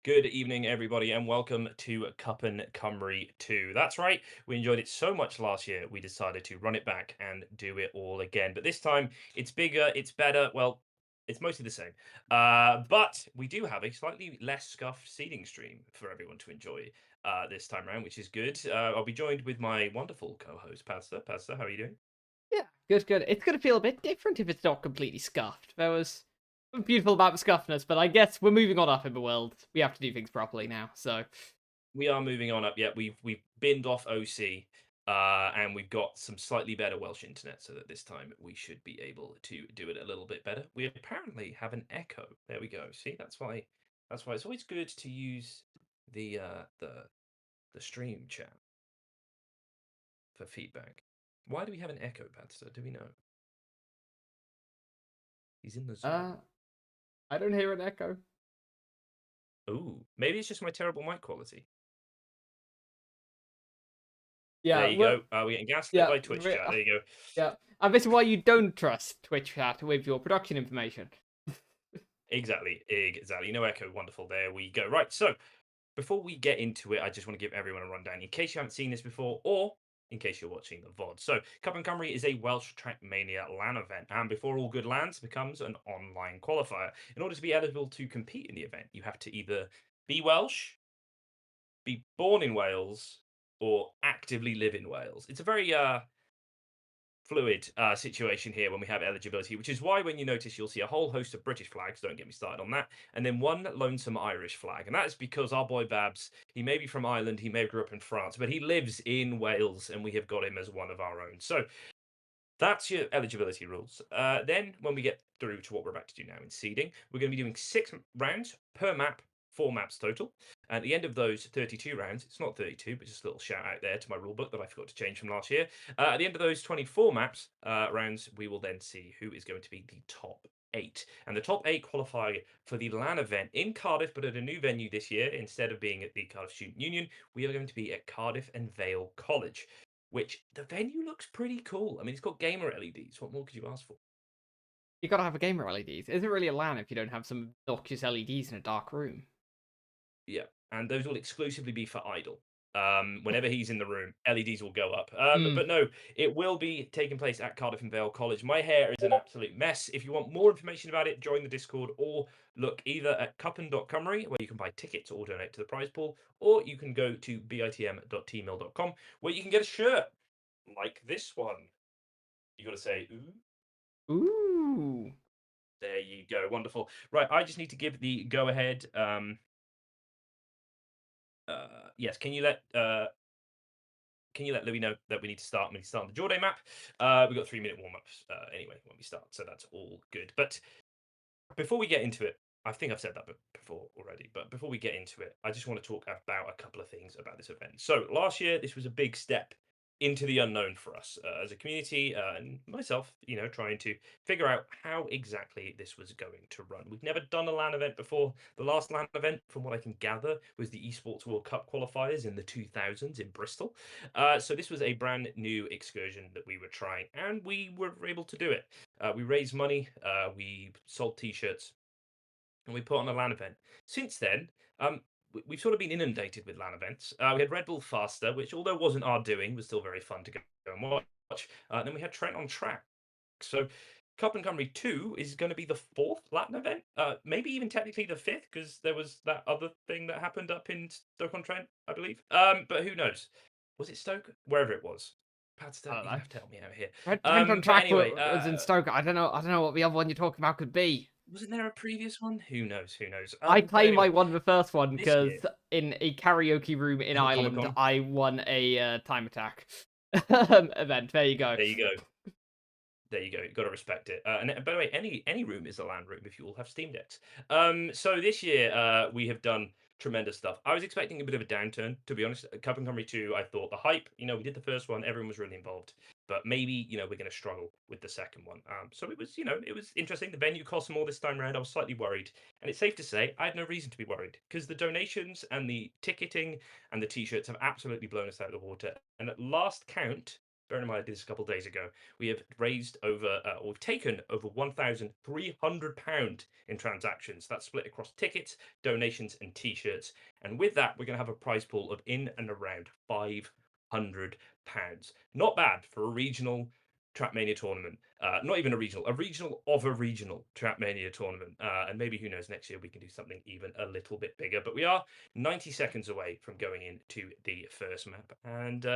Good evening, everybody, and welcome to Cwpan Cymru 2. That's right, we enjoyed it so much last year, we decided to run it back and do it all again. But this time, it's bigger, it's better. Well, it's mostly the same. But we do have a slightly less scuffed seeding stream for everyone to enjoy this time around, which is good. I'll be joined with my wonderful co-host, Pasta. Pasta, how are you doing? Yeah, good, good. It's gonna feel a bit different if it's not completely scuffed. There was something beautiful about the scuffness, but I guess we're moving on up in the world. We have to do things properly now. So We are moving on up. Yeah, we've binned off OC, and we've got some slightly better Welsh internet, so that this time we should be able to do it a little bit better. We apparently have an echo. There we go. See, that's why it's always good to use the stream chat for feedback. Why do we have an echo, Padster? Do we know? He's in the uh Zoom. I don't hear an echo. Ooh, maybe it's just my terrible mic quality. There Yeah, you well go. We're getting gaslit yeah, by Twitch chat. There you go. yeah. And this is why you don't trust Twitch chat with your production information. Exactly. No echo. Wonderful. There we go. Right. So before we get into it, I just want to give everyone a rundown in case you haven't seen this before or in case you're watching the VOD. So, Cwpan Cymru is a Welsh Trackmania LAN event, and before all good LANs becomes an online qualifier. In order to be eligible to compete in the event, you have to either be Welsh, be born in Wales, or actively live in Wales. It's a very fluid situation here when we have eligibility, which is why when you notice you'll see a whole host of British flags, don't get me started on that, and then one lonesome Irish flag. And that is because our boy Babs, he may be from Ireland, he may have grew up in France, but he lives in Wales and we have got him as one of our own. So that's your eligibility rules. Then, when we get through to what we're about to do now in seeding, we're going to be doing 6 rounds per map, 4 maps total. At the end of those 32 rounds, it's not 32, but just a little shout out there to my rulebook that I forgot to change from last year. At the end of those 24 maps rounds, we will then see who is going to be the top 8. And the top 8 qualify for the LAN event in Cardiff, but at a new venue this year. Instead of being at the Cardiff Student Union, we are going to be at Cardiff and Vale College, which the venue looks pretty cool. I mean, it's got gamer LEDs. What more could you ask for? You gotta have a gamer LEDs. Is it really a LAN if you don't have some obnoxious LEDs in a dark room? Yeah, and those will exclusively be for Idle. Whenever he's in the room, LEDs will go up. Hmm. But no, it will be taking place at Cardiff and Vale College. My hair is an absolute mess. If you want more information about it, join the Discord or look either at cuppen.cymru, where you can buy tickets or donate to the prize pool, or you can go to bitm.tmail.com, where you can get a shirt like this one. You got to say, ooh. Ooh. There you go. Wonderful. Right, I just need to give the go ahead. Yes, can you let Louis know that we need to start? We need to start on the Jordan map. We've got 3 minute warm ups anyway when we start, so that's all good. But before we get into it, I think I've said that before already. But before we get into it, I just want to talk about a couple of things about this event. So last year, this was a big step into the unknown for us as a community and myself. Trying to figure out how exactly this was going to run. We've never done a LAN event before. The last LAN event, from what I can gather, was the Esports World Cup qualifiers in the 2000s in Bristol. So this was a brand new excursion that we were trying, and we were able to do it. We raised money, we sold T-shirts, and we put on a LAN event. Since then, we've sort of been inundated with LAN events. We had Red Bull Faster, which although wasn't our doing, was still very fun to go and watch. Then we had Trent on Track. So Cwpan Cymru 2 is going to be the fourth Latin event, maybe even technically the fifth, because there was that other thing that happened up in Stoke-on-Trent, I believe. But who knows? Was it Stoke? Wherever it was. Padster, I don't you're gonna know. have to help me out here. Trent on But track anyway, was in Stoke. I don't know. I don't know what the other one you're talking about could be. wasn't there a previous one? Who knows? Who knows? I But claim I anyway, won the first one this year because in a karaoke room in at Comic Ireland, Con, I won a time attack event. There you go. there you go. There you go. Got to respect it. And by the way, any room is a land room if you all have Steam Decks. So this year we have done tremendous stuff. I was expecting a bit of a downturn, to be honest. Cup and Company 2, I thought the hype. We did the first one, everyone was really involved, but maybe we're going to struggle with the second one. So it was interesting. The venue cost more this time around. I was slightly worried, and it's safe to say I had no reason to be worried because the donations and the ticketing and the t-shirts have absolutely blown us out of the water. And at last count, bear in mind I did this a couple of days ago. We have raised over, or we've taken over £1,300 in transactions. That's split across tickets, donations, and T-shirts. And with that, we're going to have a prize pool of in and around £500. Not bad for a regional Trapmania tournament. Not even a regional of a regional Trapmania tournament. And maybe who knows, next year we can do something even a little bit bigger. But we are 90 seconds away from going into the first map. And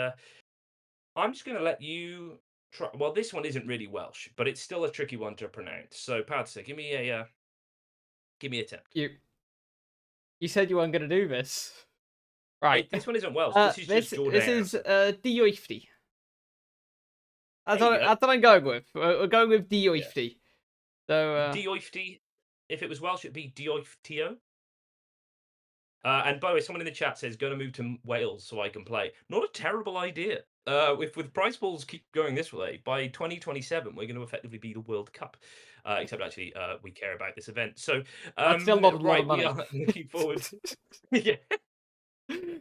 I'm just going to let you try. Well, this one isn't really Welsh, but it's still a tricky one to pronounce. So, Padsa, give me a attempt. You said you weren't going to do this. Right. This one isn't Welsh. This is just This Jordan. is Dioifty. There you go. That's what I'm going with. We're going with Yeah. Dioifty. So Dioifty. If it was Welsh, it'd be Dioiftio. And by the way, someone in the chat says, "Going to move to Wales so I can play." Not a terrible idea. With prize balls keep going this way, by 2027 we're going to effectively be the World Cup. Except actually, we care about this event. So, that's still not a lot of right, we money. are looking forward. Yeah,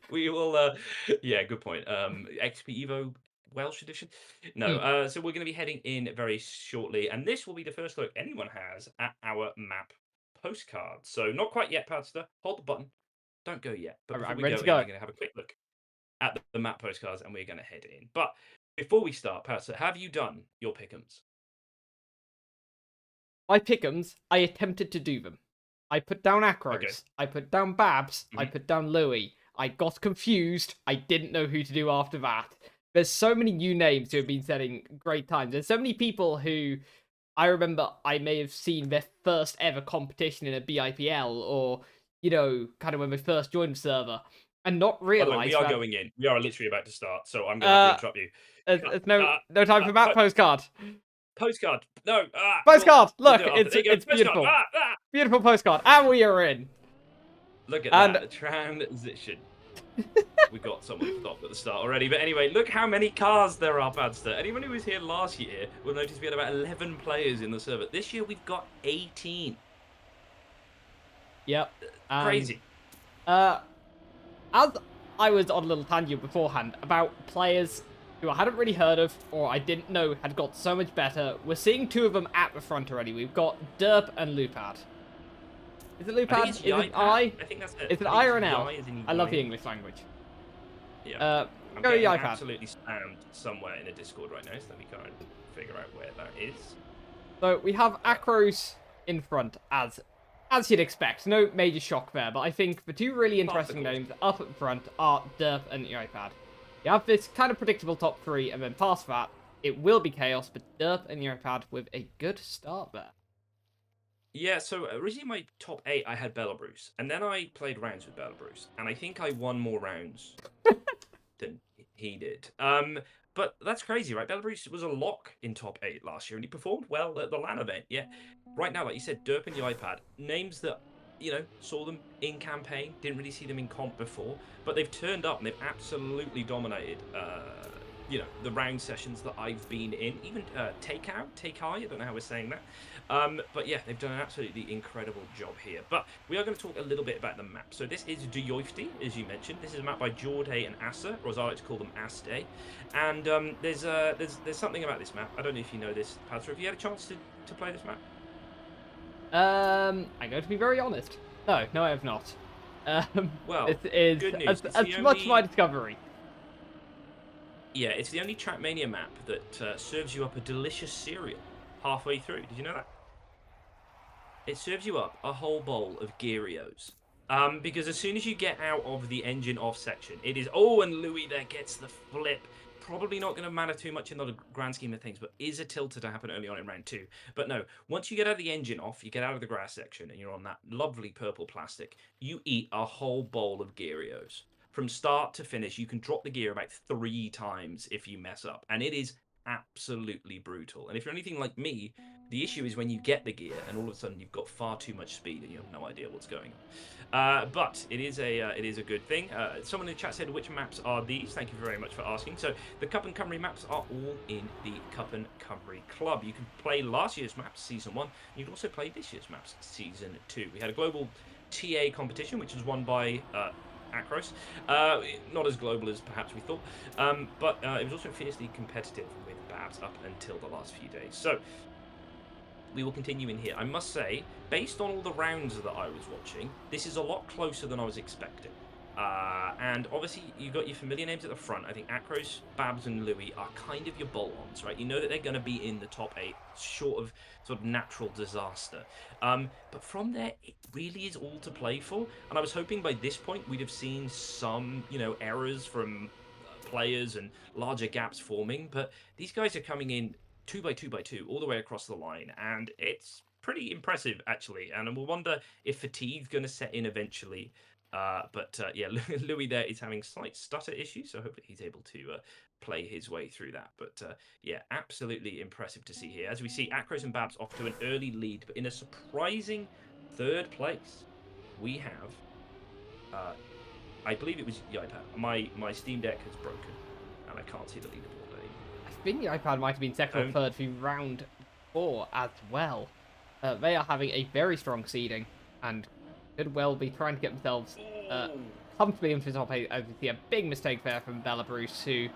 we will. Yeah, good point. XP Evo Welsh edition. No, Mm. so we're going to be heading in very shortly, and this will be the first look anyone has at our map postcard. So not quite yet, Padster. Hold the button. Don't go yet. But before I'm we ready go to in, go. we're going to have a quick look at the map postcards, and we're going to head in. But before we start, Padster, have you done your pick'ems? My pick'ems, I attempted to do them. I put down Okay. Acros. I put down Babs. I Mhm. put down Louis. I got confused. I didn't know who to do after that. There's so many new names who have been setting great times. There's so many people who I remember I may have seen their first ever competition in a BIPL or, kind of when we first joined the server and not By the way, we realize are that going in. We are literally about to start, so I'm going to have to uh, interrupt you. there's no time for map Po- postcard. postcard. No. Postcard! We'll Look, do it after. There you go. it's Postcard. beautiful. Beautiful postcard. And we are in. Look at And that. Transition. We got someone stopped at the start already. But anyway, look how many cars there are, Padster. Anyone who was here last year will notice we had about 11 players in the server. This year we've got 18. yep. And Crazy. as I was on a little tangent beforehand about players who I hadn't really heard of or I didn't know had got so much better, we're seeing two of them at the front already. We've got Derp and Lupad. Is it I think Lupad? it's Is it Yipad. I? I think that's it. Is it I think I or it's an L? Yi as in I love the Yian. English language. Yeah. I'm Go getting iPad. absolutely spammed somewhere in a Discord right now, so let me kind of figure out where that is. So we have Acros in front as you'd expect. No major shock there, but I think the two really interesting names up at the front are Derp and iPad. You have this kind of predictable top three, and then past that, it will be chaos, but Derp and iPad with a good start there. Yeah, so originally my top 8, I had Belarus, and then I played rounds with Belarus, and I think I won more rounds than he did. But that's crazy, right? Belarus was a lock in top 8 last year, and he performed well at the LAN event. Yeah, right now, like you said, Derp and iPad, names that saw them in campaign, didn't really see them in comp before, but they've turned up and they've absolutely dominated. The round sessions that I've been in, even Take I don't know how we're saying that. But yeah, they've done an absolutely incredible job here. But we are going to talk a little bit about the map. So this is Dioifty, as you mentioned. This is a map by Jorday and Asa, or as I like to call them, Aste. And there's something about this map. I don't know if you know this, Padra. Have you had a chance to play this map? I'm going to be very honest. No, I have not. Well, this is good news. as much my discovery. Yeah, it's the only Trackmania map that serves you up a delicious cereal halfway through. Did you know that? It serves you up a whole bowl of Gyrios. Because as soon as you get out of the engine off section, it is... Oh, and Louis there gets the flip. Probably not going to matter too much in the grand scheme of things, but is a tilter to happen early on in round 2. But no, once you get out of the engine off, you get out of the grass section, and you're on that lovely purple plastic, you eat a whole bowl of Gyrios. From start to finish, you can drop the gear about 3 times if you mess up, and it is absolutely brutal. And if you're anything like me, the issue is when you get the gear and all of a sudden you've got far too much speed and you have no idea what's going on. But it is a good thing. Someone in the chat said, which maps are these? Thank you very much for asking. So the Cup and Cymru maps are all in the Cup and Cymru Club. You can play last year's maps, Season 1. You can also play this year's maps, Season 2. We had a global TA competition, which was won by Akros. Not as global as perhaps we thought, but it was also fiercely competitive with Babs up until the last few days. So we will continue in here. I must say, based on all the rounds that I was watching, this is a lot closer than I was expecting. And obviously, you got your familiar names at the front. I think Akros, Babs, and Louis are kind of your bolt-ons, right? You know that they're going to be in the top 8, short of sort of natural disaster. But from there, it really is all to play for. And I was hoping by this point we'd have seen some, errors from players and larger gaps forming. But these guys are coming in 2 by 2 by 2 all the way across the line, and it's pretty impressive actually. And we'll wonder if fatigue's going to set in eventually. Yeah, Louis there is having slight stutter issues, so hopefully he's able to play his way through that. But yeah, absolutely impressive to see here. As we see, Akros and Babs off to an early lead, but in a surprising third place, we have, I believe it was iPad. My Steam Deck has broken, and I can't see the leaderboard anymore. I think the iPad might have been second or third for round 4 as well. They are having a very strong seeding and could well be trying to get themselves comfortably into the top 8. As you see, a big mistake there from Bella Bruce, who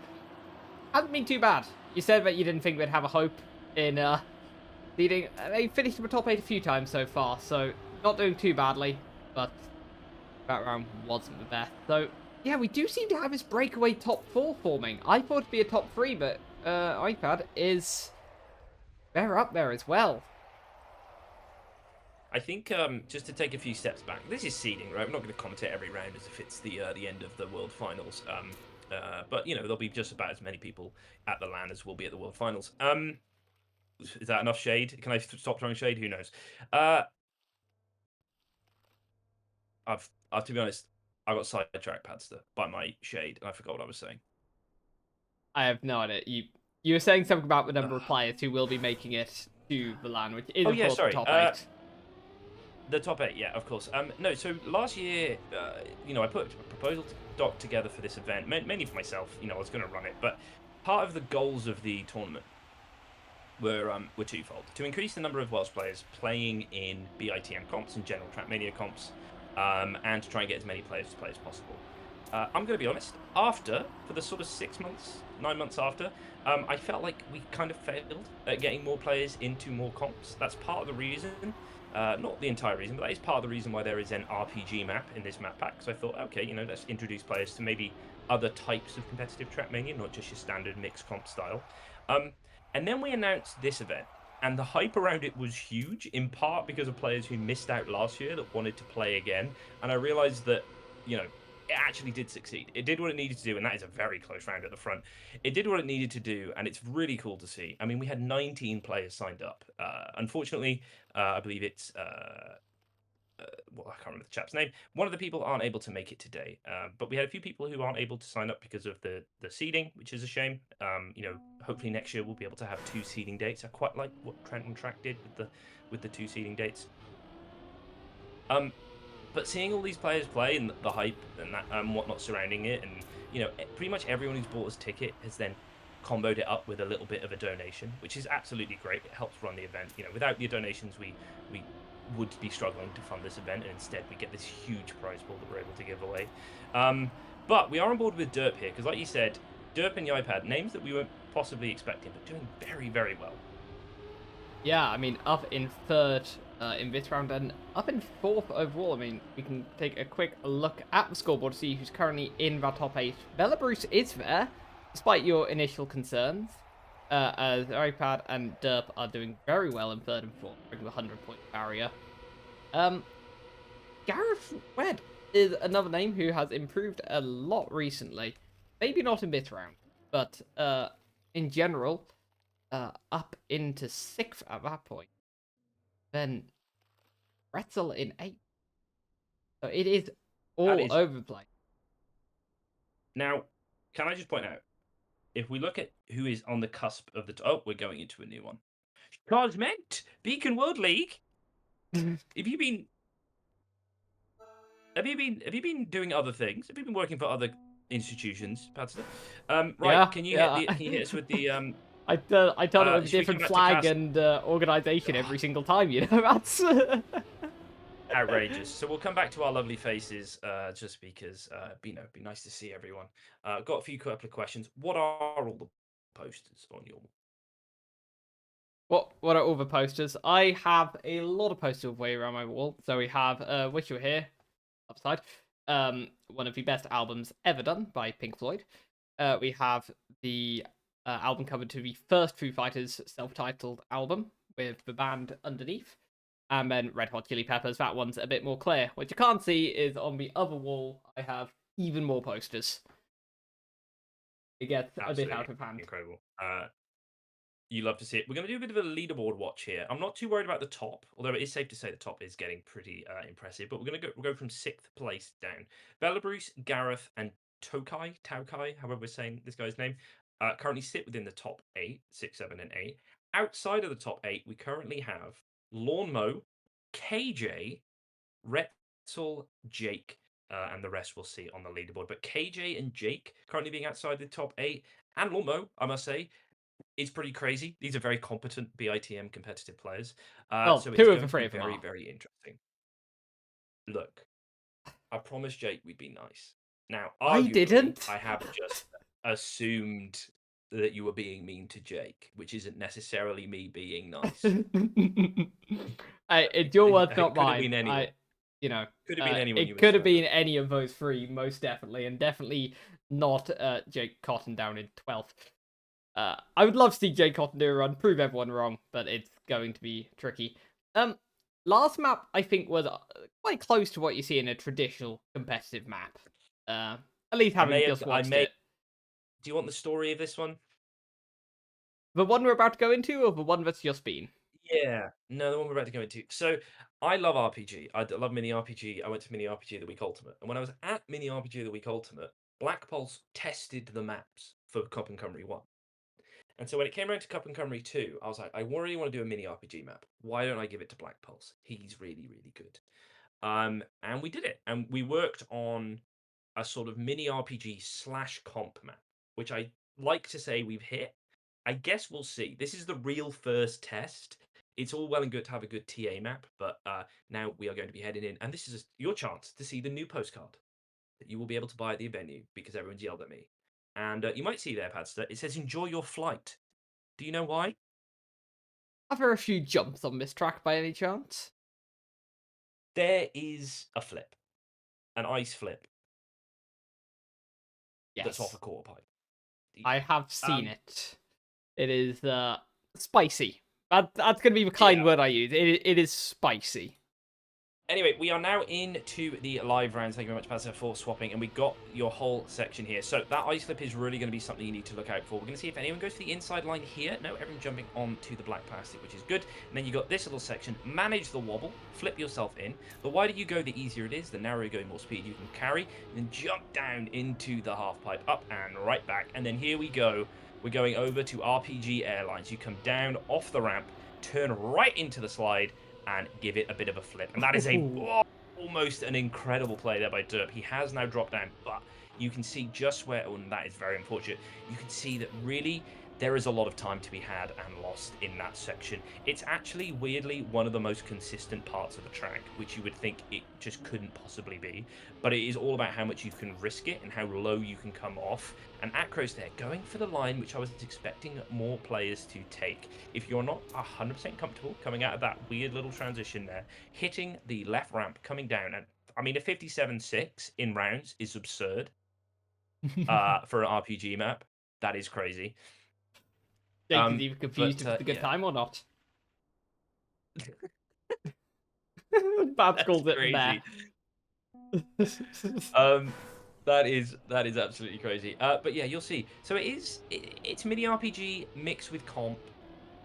hasn't been too bad. You said that you didn't think they'd have a hope in leading. They finished in the top 8 a few times so far, so not doing too badly, but that round wasn't the best. So, yeah, we do seem to have this breakaway top 4 forming. I thought it'd be a top 3, but iPad is... they're up there as well. I think just to take a few steps back, this is seeding, right? I'm not going to commentate every round as if it's the end of the World Finals. But there'll be just about as many people at the LAN as will be at the World Finals. Is that enough shade? Can I stop throwing shade? Who knows? I've to be honest, I got sidetracked, Padster, by my shade, and I forgot what I was saying. I have no idea. You were saying something about the number of players who will be making it to the LAN, which is of course the top 8. The top 8, yeah, of course. No, so last year, I put a proposal doc together for this event, mainly for myself. I was going to run it, but part of the goals of the tournament were twofold: to increase the number of Welsh players playing in BITM comps and general Trackmania comps, and to try and get as many players to play as possible. I'm going to be honest, for the sort of 6 months, 9 months after, I felt like we kind of failed at getting more players into more comps. That's part of the reason. Not the entire reason, but that is part of the reason why there is an RPG map in this map pack. So I thought, okay, let's introduce players to maybe other types of competitive Trackmania, not just your standard mixed comp style. And then we announced this event, and the hype around it was huge, in part because of players who missed out last year that wanted to play again. And I realized that, it actually did succeed. It did what it needed to do, and that is a very close round at the front. It did what it needed to do, and it's really cool to see. I mean, we had 19 players signed up. Unfortunately, I believe it's... I can't remember the chap's name. One of the people aren't able to make it today, but we had a few people who aren't able to sign up because of the seeding, which is a shame. Hopefully next year we'll be able to have 2 seeding dates. I quite like what Trent and Track did with the 2 seeding dates. But seeing all these players play and the hype and that whatnot surrounding it, and pretty much everyone who's bought his ticket has then comboed it up with a little bit of a donation, which is absolutely great. It helps run the event. Without the donations, we would be struggling to fund this event, and instead we get this huge prize pool that we're able to give away. But we are on board with Derp here, because like you said, Derp and iPad, names that we weren't possibly expecting, but doing very, very well. Yeah, I mean, up in 3rd in this round and up in 4th overall. I mean, we can take a quick look at the scoreboard to see who's currently in the top 8. Bella Bruce is there, despite your initial concerns, as iPad and Derp are doing very well in 3rd and 4th, breaking the 100-point barrier. Gareth Wed is another name who has improved a lot recently. Maybe not in this round, but in general, up into 6th at that point. Then Pretzel in 8th. So it is all over the place. Now, can I just point out, if we look at who is on the cusp of the... Oh, we're going into a new one. Cosment! Beacon World League! Have you been doing other things? Have you been working for other institutions, Padster? Right, yeah, can you hit us with the I tell it with a different flag and organization every single time, that's outrageous. So we'll come back to our lovely faces, just because, be nice to see everyone. Got a few couple of questions. What are all the posters on your? What are all the posters? I have a lot of posters way around my wall. So we have Wish You Were Here, upside. One of the best albums ever done by Pink Floyd. We have the album cover to the first Foo Fighters self-titled album with the band underneath. And then Red Hot Chili Peppers, that one's a bit more clear. What you can't see is on the other wall, I have even more posters. It gets a bit Absolutely out of hand. incredible. You love to see it. We're going to do a bit of a leaderboard watch here. I'm not too worried about the top, although it is safe to say the top is getting pretty impressive. But we'll go from 6th place down. Belarus, Gareth, and Taukai, however we're saying this guy's name, currently sit within the top 8, 6, 7, and 8. Outside of the top 8, we currently have Lawnmo, KJ, Retzel, Jake, and the rest we'll see on the leaderboard. But KJ and Jake currently being outside the top 8, and Lawnmo, I must say, is pretty crazy. These are very competent BITM competitive players. Well, So it's two of going the to be three of them very, are. very interesting. Look, I promised Jake we'd be nice. Now, I arguably, didn't. I have just assumed that you were being mean to Jake, which isn't necessarily me being nice. It's your words, It not could have mine. been anyone. Could have been anyone you It could have been misremembered. any of those three, most definitely, and definitely not Jake Cotton down in 12th. I would love to see Jake Cotton do a run, prove everyone wrong, but it's going to be tricky. Last map I think was quite close to what you see in a traditional competitive map. At least having just I watched may. it. Do you want the story of this one? The one we're about to go into, or the one that's just been? Yeah, no, the one we're about to go into. So I love RPG. Love Mini RPG. I went to Mini RPG of the Week Ultimate, and when I was at Mini RPG of the Week Ultimate, Black Pulse tested the maps for Cup and Cymru 1. And so when it came around to Cup and Cymru 2, I was like, I really want to do a Mini RPG map. Why don't I give it to Black Pulse? He's really, really good. And we did it, and we worked on a sort of mini RPG slash comp map, which I like to say we've hit. I guess we'll see. This is the real first test. It's all well and good to have a good TA map, but now we are going to be heading in, and this is your chance to see the new postcard that you will be able to buy at the venue because everyone's yelled at me. And you might see there, Padster. It says "Enjoy your flight." Do you know why? Are there a few jumps on this track by any chance? There is a flip, an ice flip that's off a Yes, quarter pipe. I have seen Um, it. It is spicy. That's gonna be the kind yeah. word I use. It is spicy. Anyway, we are now into the live rounds. Thank you very much, Pazza, for swapping. And we got your whole section here. So that ice flip is really going to be something you need to look out for. We're going to see if anyone goes to the inside line here. No, everyone jumping onto the black plastic, which is good. And then you got this little section. Manage the wobble. Flip yourself in. The wider you go, the easier it is. The narrower you go, the more speed you can carry. And then jump down into the half pipe. Up and right back. And then here we go. We're going over to RPG Airlines. You come down off the ramp. Turn right into the slide and give it a bit of a flip. And that is almost an incredible play there by Derp. He has now dropped down, but you can see just where, and that is very unfortunate, you can see that really there is a lot of time to be had and lost in that section. It's actually weirdly one of the most consistent parts of the track, which you would think it just couldn't possibly be. But it is all about how much you can risk it and how low you can come off. And Acro's there going for the line, which I was expecting more players to take. If you're not 100% comfortable coming out of that weird little transition there, hitting the left ramp, coming down, and I mean, a 57.6 in rounds is absurd for an RPG map. That is crazy. Jake is even confused But if it's a good yeah, time or not. Babs that's calls it meh. crazy. Um, that is absolutely crazy. But yeah, you'll see. So it's mini RPG mixed with comp,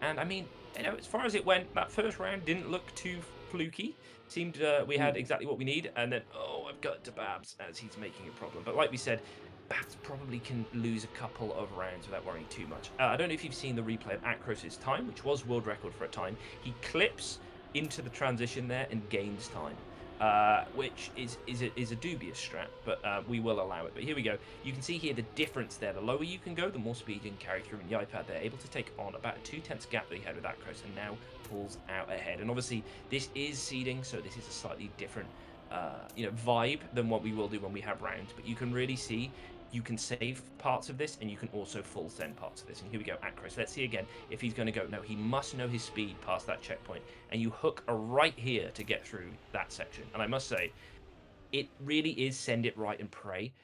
and I mean, as far as it went, that first round didn't look too fluky. Seemed we had Ooh. exactly what we need, and then I've got to Babs as he's making a problem. But like we said, Babs probably can lose a couple of rounds without worrying too much. I don't know if you've seen the replay of Akros's time, which was world record for a time. He clips into the transition there and gains time. which is a dubious strat, but we will allow it. But here we go. You can see here the difference there. The lower you can go, the more speed you can carry through in the iPad. They're able to take on about a 2/10 gap that he had with Akros, and now pulls out ahead. And obviously, this is seeding, so this is a slightly different vibe than what we will do when we have rounds. But you can really see you can save parts of this, and you can also full send parts of this. And here we go, Akros. Let's see again if he's going to go. No, he must know his speed past that checkpoint, and you hook a right here to get through that section. And I must say, it really is send it right and pray.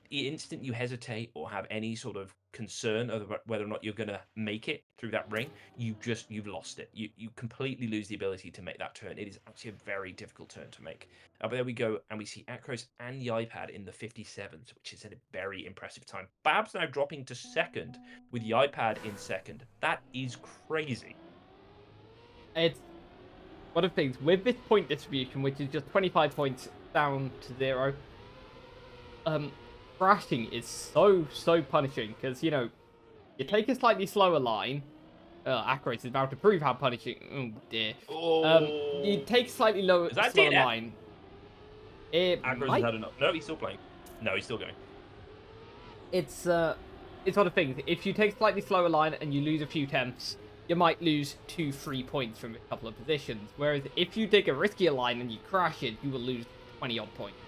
The instant you hesitate or have any sort of concern over whether or not you're going to make it through that ring, you've lost it. You completely lose the ability to make that turn. It is actually a very difficult turn to make. But there we go, and we see Akros and the iPad in the 57s, which is a very impressive time. Babs now dropping to second with the iPad in second. That is crazy. It's one of the things with this point distribution, which is just 25 points down to 0. Crashing is so punishing because you take a slightly slower line. Akros is about to prove how punishing. Oh dear. You Oh, take a slightly is that slower DNF? line. It Akros has might. had enough. No, he's still playing. No, he's still going. It's one of the things. If you take a slightly slower line and you lose a few temps, you might lose 2-3 points from a couple of positions. Whereas if you take a riskier line and you crash it, you will lose 20 odd points.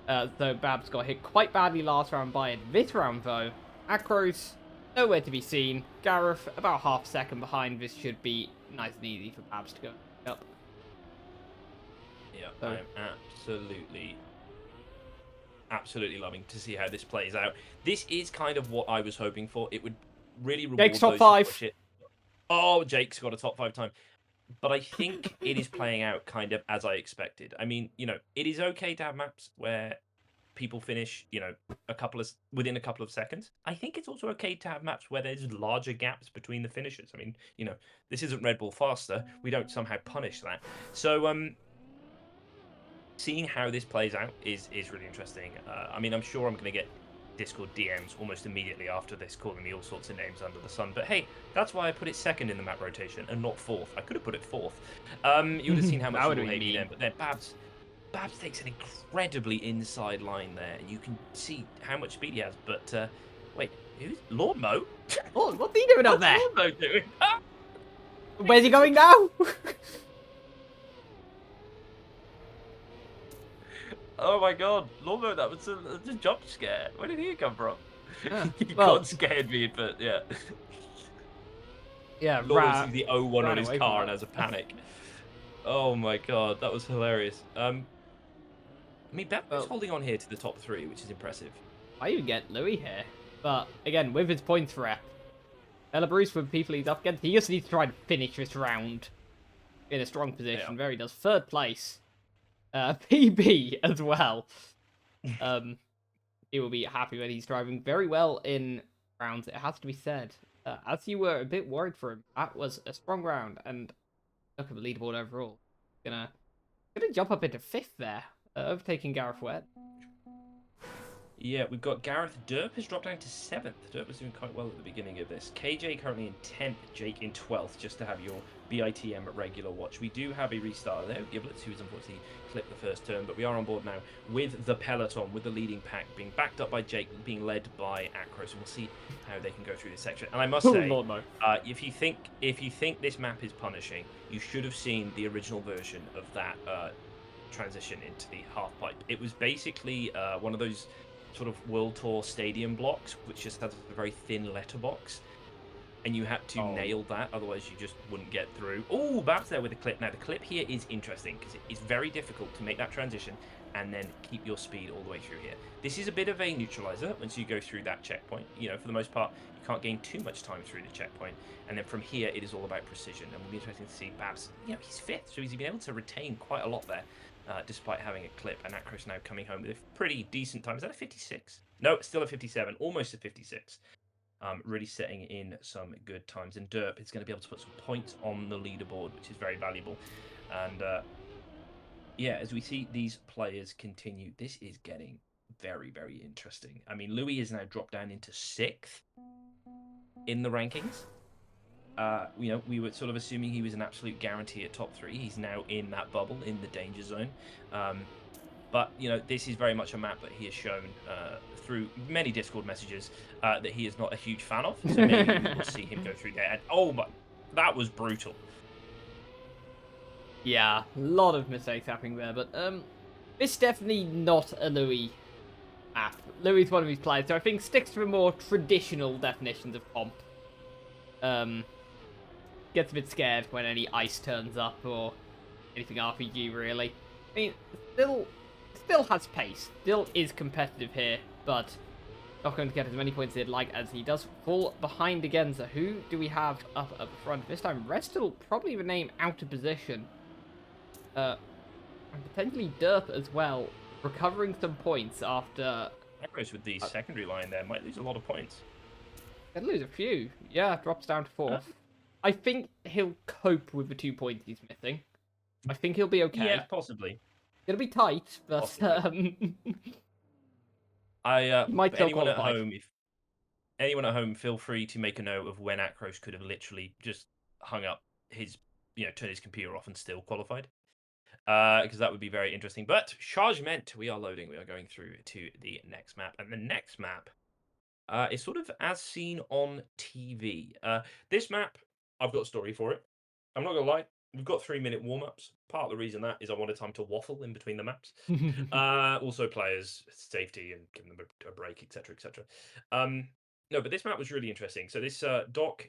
So Babs got hit quite badly last round by it. This round though, Akros nowhere to be seen. Gareth about half a second behind. This should be nice and easy for Babs to go up. Yeah, So, I am absolutely loving to see how this plays out. This is kind of what I was hoping for. It would really Jake's reward top those who 5. push it. Oh, Jake's got a top 5 time. But I think it is playing out kind of as I expected. I mean, it is okay to have maps where people finish, within a couple of seconds. I think it's also okay to have maps where there's larger gaps between the finishers. I mean, this isn't Red Bull Faster. We don't somehow punish that. So, seeing how this plays out is really interesting. I mean, I'm sure I'm going to get Discord DMs almost immediately after this, calling me all sorts of names under the sun. But hey, that's why I put it second in the map rotation and not fourth. I could have put it fourth. You would have seen how much That you would all have been hate me mean. then. But then Babs takes an incredibly inside line there, and you can see how much speed he has. But wait, who's Lord Mo? Oh, what's he doing up What's there? Lord Mo doing? Where's he going now? Oh my god, Lormo, that was a jump scare. Where did he come from? He Well, got scared me, but yeah. yeah, Lormo sees the O1 on ran his away from car and that. has a panic. Oh my god, that was hilarious. I mean, Beppo's Well, holding on here to the top 3, which is impressive. I even get Louis here. But again, with his points rep, Bruce with people he's up against, he just needs to try and finish this round in a strong Yeah. position. There he does. Third place. PB as well. He will be happy when he's driving very well in rounds, it has to be said. As you were a bit worried for him, that was a strong round, and look at the leaderboard overall. Gonna jump up into 5th there, overtaking Gareth Wett. Yeah, we've got Gareth. Derp has dropped down to 7th. Derp was doing quite well at the beginning of this. KJ currently in 10th, Jake in 12th, just to have your BITM regular watch. We do have a restarter there. Giblets, who's unfortunately clipped the first turn, but we are on board now with the peloton, with the leading pack being backed up by Jake, being led by Akros, and we'll see how they can go through this section. And I must say, Lord, no. if you think this map is punishing, you should have seen the original version of that transition into the half pipe. It was basically one of those sort of World Tour stadium blocks, which just has a very thin letterbox, and you had to nail that, otherwise you just wouldn't get through. Oh, Babs there with the clip. Now, the clip here is interesting, because it is very difficult to make that transition and then keep your speed all the way through here. This is a bit of a neutralizer once you go through that checkpoint. For the most part, you can't gain too much time through the checkpoint, and then from here, it is all about precision, and will be interesting to see Babs, he's 5th, so he's been able to retain quite a lot there. Despite having a clip, and Akros now coming home with a pretty decent time. Is that a 56? No, still a 57, almost a 56. Really setting in some good times. And Derp is going to be able to put some points on the leaderboard, which is very valuable. And yeah, as we see these players continue, this is getting very, very interesting. I mean, Louis is now dropped down into 6th in the rankings. we were sort of assuming he was an absolute guarantee at top three. He's now in that bubble in the danger zone. But this is very much a map that he has shown through many Discord messages that he is not a huge fan of. So maybe we will see him go through there. And oh my, that was brutal. Yeah, a lot of mistakes happening there, but it's definitely not a Louis map. Louis is one of his players, so I think sticks to the more traditional definitions of comp. Gets a bit scared when any ice turns up or anything RPG really. I mean, still has pace, still is competitive here, but not going to get as many points as he'd like as he does fall behind again. So who do we have up front this time? Restal probably the name out of position. And potentially Derp as well, recovering some points after... Macros with the secondary line there might lose a lot of points. Could lose a few. Yeah, drops down to Uh, 4th. I think he'll cope with the 2 points he's missing. I think he'll be okay. yeah, possibly. It'll be tight, but Possibly. he might For still qualify. if anyone at home, feel free to make a note of when Akros could have literally just hung up his, turned his computer off and still qualified. Because that would be very interesting. But Chargement, we are loading. We are going through to the next map, and the next map is sort of as seen on TV. This map, I've got a story for it. I'm not gonna lie. We've got 3-minute warm-ups. Part of the reason that is I wanted time to waffle in between the maps. Also players' safety and giving them a break, etc., etc. No, but this map was really interesting. So this Doc,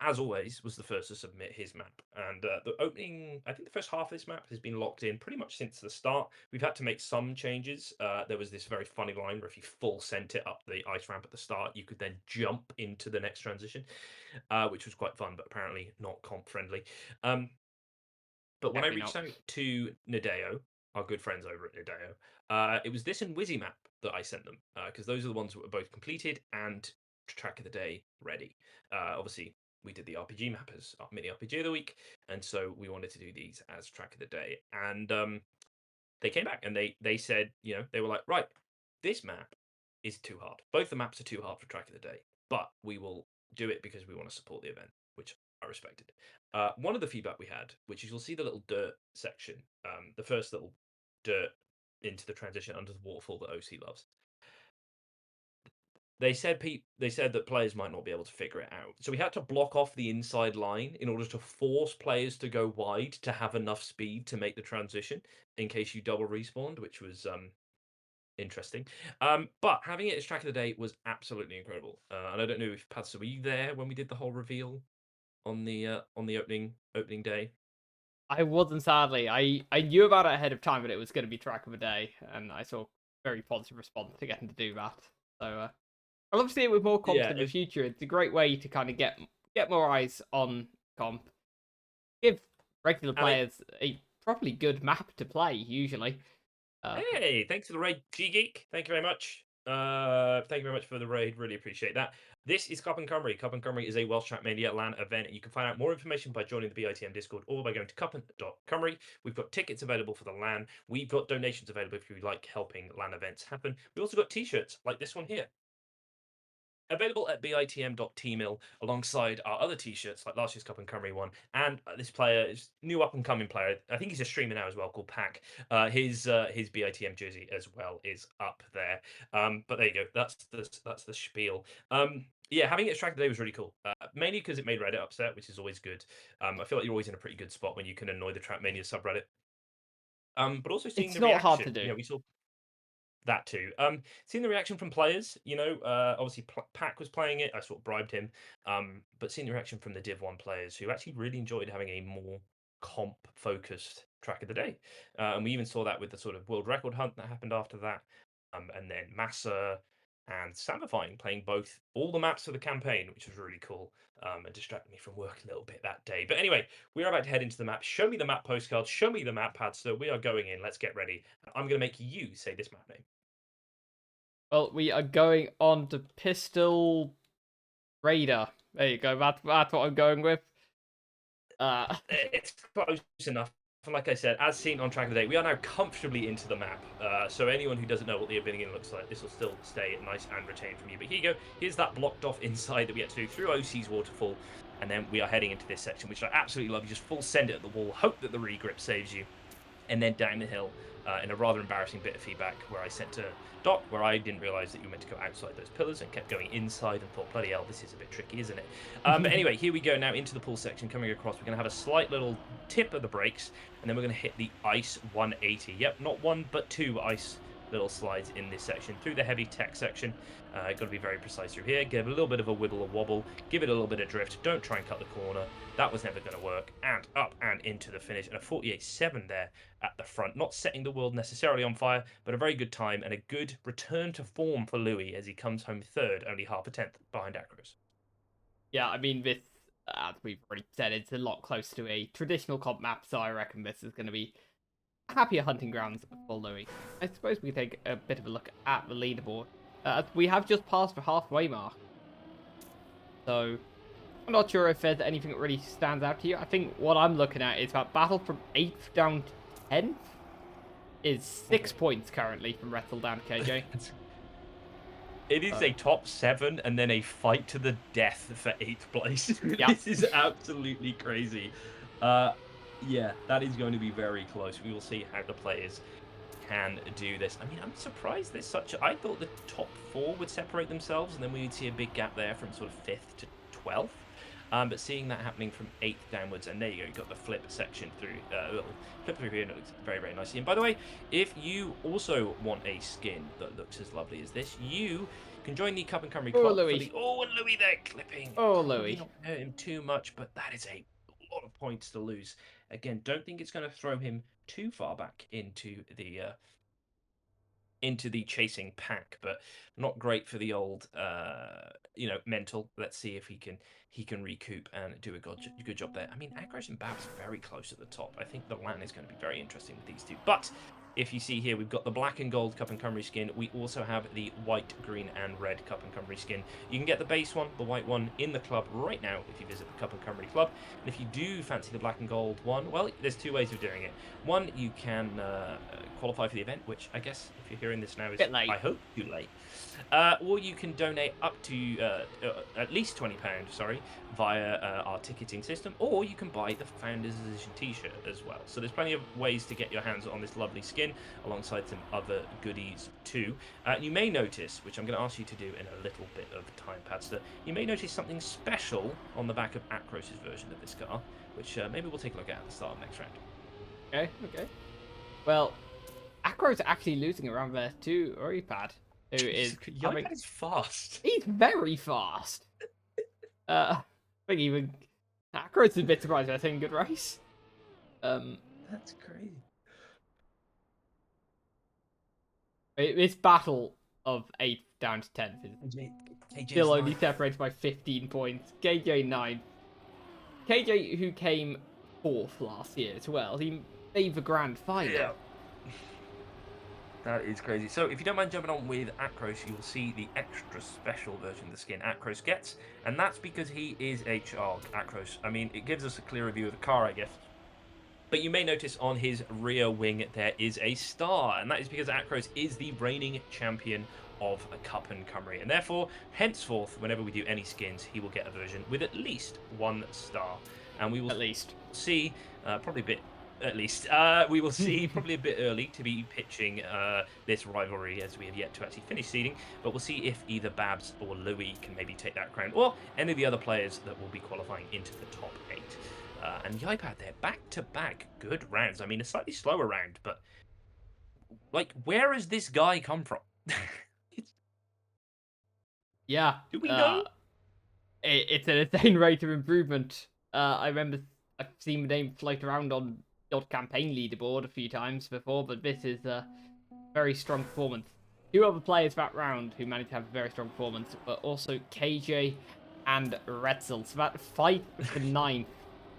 as always, was the first to submit his map. And the opening, I think the first half of this map has been locked in pretty much since the start. We've had to make some changes. There was this very funny line where if you full sent it up the ice ramp at the start, you could then jump into the next transition, which was quite fun, but apparently not comp friendly. But when I Definitely reached not. out to Nadeo, our good friends over at Nadeo, it was this and Wizzy map that I sent them because those are the ones that were both completed and track of the day ready. Obviously, we did the RPG map as our mini RPG of the week, and so we wanted to do these as track of the day. And they came back and they said, they were like, right, this map is too hard. Both the maps are too hard for track of the day, but we will do it because we want to support the event, which I respected. One of the feedback we had, which is you'll see the little dirt section, the first little dirt into the transition under the waterfall that OC loves. They said that players might not be able to figure it out, so we had to block off the inside line in order to force players to go wide to have enough speed to make the transition in case you double respawned, which was interesting. But having it as track of the day was absolutely incredible. And I don't know if Patson, were you there when we did the whole reveal on the opening day? I wasn't, sadly. I knew about it ahead of time, but it was going to be track of the day, and I saw very positive response to getting to do that. So I'd love to see it with more comps Yeah, in the future. It's a great way to kind of get more eyes on comp. Give regular and it. players a properly good map to play, usually. Uh, Hey, thanks for the raid, G Geek. Thank you very much. Thank you very much for the raid. Really appreciate that. This is Cwpan Cymru. Cwpan Cymru is a Welsh Chat Media LAN event. You can find out more information by joining the BITM Discord or by going to cwpan.cymru. We've got tickets available for the LAN. We've got donations available if you like helping LAN events happen. We've also got t-shirts like this one here. Available at bitm.tmill alongside our other t-shirts like last year's Cup and Cymru one, and this player is new up and coming player. I think he's a streamer now as well, called Pack. His BITM jersey as well is up there. But there you go. That's the spiel. Yeah, having it tracked today was really cool. Mainly because it made Reddit upset, which is always good. I feel like you're always in a pretty good spot when you can annoy the Trapmania subreddit. But also seeing it's the not hard to reaction. do. We saw that too. Seeing the reaction from players, obviously Pack was playing it. I sort of bribed him. But seeing the reaction from the Div 1 players who actually really enjoyed having a more comp focused track of the day. And we even saw that with the sort of world record hunt that happened after that. And then Massa and Samifying playing all the maps of the campaign, which was really cool. And distracted me from work a little bit that day. But anyway, we are about to head into the map. Show me the map postcard. Show me the map pad. So we are going in. Let's get ready. I'm going to make you say this map name. Well, we are going on to Pistol Raider. There you go. That's what I'm going with. Uh, It's close enough. like I said, as seen on Track of the Day, we are now comfortably into the map. So anyone who doesn't know what the beginning looks like, this will still stay nice and retained from you. But here you go. Here's that blocked off inside that we had to do through OC's waterfall. And then we are heading into this section, which I absolutely love. You just full send it at the wall, hope that the regrip saves you, and then down the hill in a rather embarrassing bit of feedback where I sent to Doc, where I didn't realise that you were meant to go outside those pillars and kept going inside and thought, bloody hell, this is a bit tricky, isn't it? But anyway, here we go now into the pool section coming across. We're going to have a slight little tip of the brakes, and then we're going to hit the ice 180. Yep, not one, but two ice little slides in this section through the heavy tech section. Got to be very precise through here. Give a little bit of a wibble, a wobble. Give it a little bit of drift. Don't try and cut the corner. That was never going to work. And up and into the finish. And a 48.7 there at the front. Not setting the world necessarily on fire, but a very good time and a good return to form for Louis as he comes home third, only half a tenth behind Acros. Yeah, I mean, this, as we've already said, it's a lot closer to a traditional comp map, so I reckon this is going to be happier hunting grounds for Louis. I suppose we take a bit of a look at the leaderboard. We have just passed the halfway mark, so I'm not sure if there's anything that really stands out to you. I think what I'm looking at is that battle from 8th down to 10th is 6 points currently from Retzel down to KJ. It is a top 7 and then a fight to the death for 8th place. Yeah. This is absolutely crazy. Yeah, that is going to be very close. We will see how the players can do this. I mean, I'm surprised there's such a... I thought the top 4 would separate themselves and then we would see a big gap there from sort of 5th to 12th. But seeing that happening from 8th downwards, and there you go, you've got the flip section through, little flip through here, and it looks very, very nicely. And by the way, if you also want a skin that looks as lovely as this, you can join the Cup and Cymru Club. Louis. And Louis there clipping. Oh, Louis. Not hurt him too much, but that is a lot of points to lose. Again, don't think it's going to throw him too far back into the chasing pack, but not great for the old mental. Let's see if he can recoup and do a good job there. I mean, Agros and Babs are very close at the top. I think the LAN is going to be very interesting with these two. But if you see here, we've got the black and gold Cup and Cymru skin. We also have the white, green, and red Cup and Cymru skin. You can get the base one, the white one, in the club right now if you visit the Cup and Cymru club. And if you do fancy the black and gold one, well, there's two ways of doing it. One, you can qualify for the event, which I guess if you're hearing this now is, I hope, too late. Or you can donate up to at least £20, via our ticketing system, or you can buy the Founders Edition t-shirt as well. So there's plenty of ways to get your hands on this lovely skin, alongside some other goodies too. You may notice, which I'm going to ask you to do in a little bit of time, Padster, you may notice something special on the back of Acros' version of this car, which maybe we'll take a look at the start of next round. Okay. Well, Acros actually losing around there too, or Ipad, who is... Yipad is fast. He's very fast. I think even Acros is a bit surprised. I think good race. That's crazy. This battle of 8th down to 10th is still only separated by 15 points. KJ 9th. KJ, who came 4th last year as well, he made the grand final. Yeah. That is crazy. So if you don't mind jumping on with Acros, you will see the extra special version of the skin Acros gets, and that's because he is a child, Acros. I mean, it gives us a clearer view of the car, I guess. But you may notice on his rear wing there is a star, and that is because Acros is the reigning champion of a Cup and Cymru, and therefore, henceforth, whenever we do any skins, he will get a version with at least 1 star. And we will see, probably a bit... At least we will see probably a bit early to be pitching this rivalry, as we have yet to actually finish seeding, but we'll see if either Babs or Louis can maybe take that crown, or any of the other players that will be qualifying into the top 8. And Yipad there, back-to-back good rounds. I mean, a slightly slower round, but like, where has this guy come from? Yeah. Do we know? It's an insane rate of improvement. I remember I've seen the name float around on the campaign leaderboard a few times before, but this is a very strong performance. 2 other players that round who managed to have a very strong performance, but also KJ and Retzel. So that fight for 9th.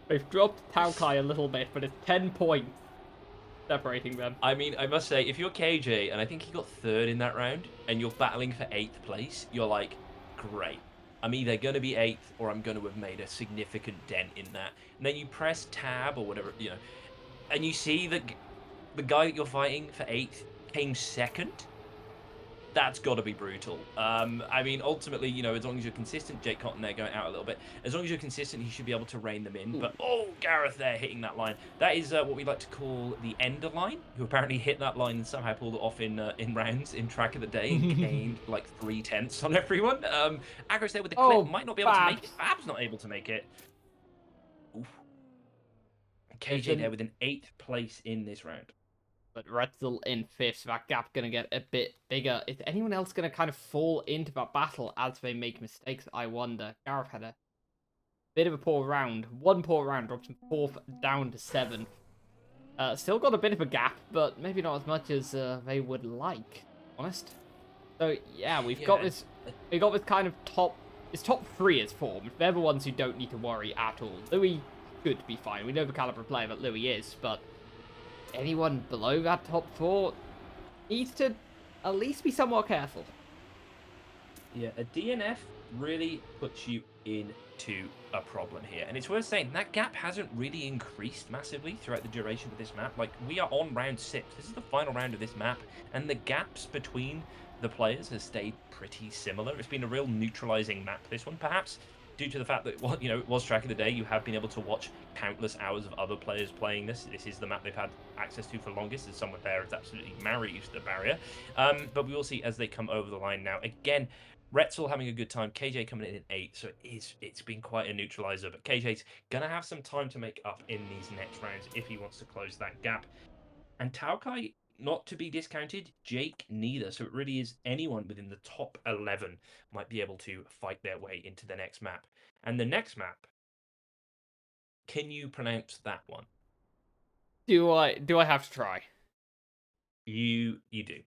They've dropped Taukai a little bit, but it's 10 points separating them. I mean, I must say, if you're KJ, and I think he got 3rd in that round, and you're battling for 8th place, you're like, great. I'm either going to be 8th, or I'm going to have made a significant dent in that. And then you press tab, or whatever, and you see that the guy that you're fighting for 8th came 2nd. That's got to be brutal. I mean, ultimately, as long as you're consistent, Jake Cotton there going out a little bit. As long as you're consistent, he should be able to rein them in. Ooh. But Gareth there hitting that line. That is what we like to call the ender line. Who apparently hit that line and somehow pulled it off in rounds in track of the day and gained like 3/10 on everyone. Agros there with the clip Oh, might not be able to make it. Babs. Fab's not able to make it. Oof. There's KJ there an with an 8th place in this round. But Retzel in 5th, so that gap gonna get a bit bigger. Is anyone else gonna kind of fall into that battle as they make mistakes? I wonder. Gareth had a bit of a poor round. One poor round, drops from 4th down to 7th. Still got a bit of a gap, but maybe not as much as they would like. Honest. So yeah, Yeah. we got this kind of top 3 is formed. They're the ones who don't need to worry at all. Louis should be fine. We know the caliber player that Louis is, but anyone below that top 4 needs to at least be somewhat careful. Yeah, a DNF really puts you into a problem here. And it's worth saying that gap hasn't really increased massively throughout the duration of this map. Like, we are on round 6. This is the final round of this map, and the gaps between the players has stayed pretty similar. It's been a real neutralizing map, this one, perhaps, due to the fact that, well, it was track of the day. You have been able to watch countless hours of other players playing this. This is the map they've had access to for longest. There's someone there that's absolutely married to the barrier. But we will see as they come over the line now. Again, Retzel having a good time. KJ coming in at 8, so it's been quite a neutralizer. But KJ's gonna have some time to make up in these next rounds if he wants to close that gap. And Taokai, not to be discounted, Jake neither. So it really is anyone within the top 11 might be able to fight their way into the next map. And the next map, can you pronounce that one? Do I have to try? You do.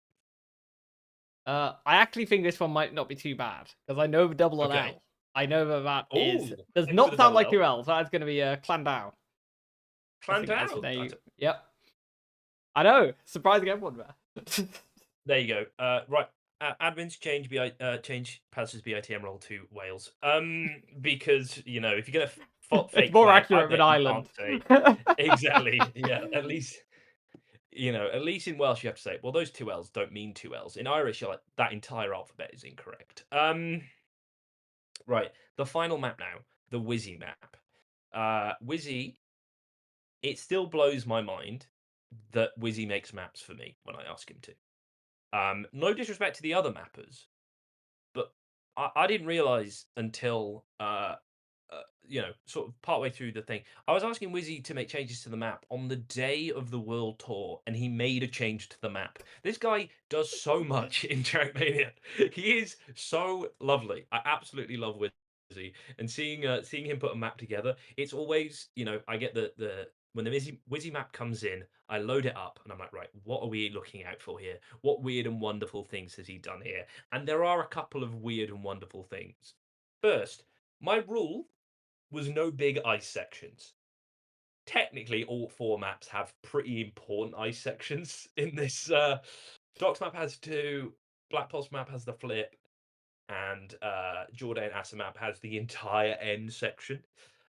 I actually think this one might not be too bad because I know the double Okay. L. I know that is Oh, does hit me with not a sound double like L. two L's. That's going to be a Clandau. I think that's the Clandau. name. Yep. I know. Surprising everyone there. There you go. Right. Admins change change Palace's BITM role to Wales. Because if you're gonna It's fake more flag, I accurate than bet you Ireland. can't say exactly. Yeah, at least in Welsh you have to say, well, those two L's don't mean two L's. In Irish, you're like that entire alphabet is incorrect. Right. The final map now, the Wizzy map. Wizzy, it still blows my mind that Wizzy makes maps for me when I ask him to. No disrespect to the other mappers, but I didn't realize until sort of partway through the thing. I was asking Wizzy to make changes to the map on the day of the world tour, and he made a change to the map. This guy does so much in Trackmania. He is so lovely. I absolutely love Wizzy, and seeing him put a map together. It's always I get the when the Wizzy map comes in, I load it up and I'm like, right, what are we looking out for here? What weird and wonderful things has he done here? And there are a couple of weird and wonderful things. First, my rule was no big ice sections. Technically, all 4 maps have pretty important ice sections in this. Docks map has 2, Black Pulse map has the flip, and Jordan Asa map has the entire end section.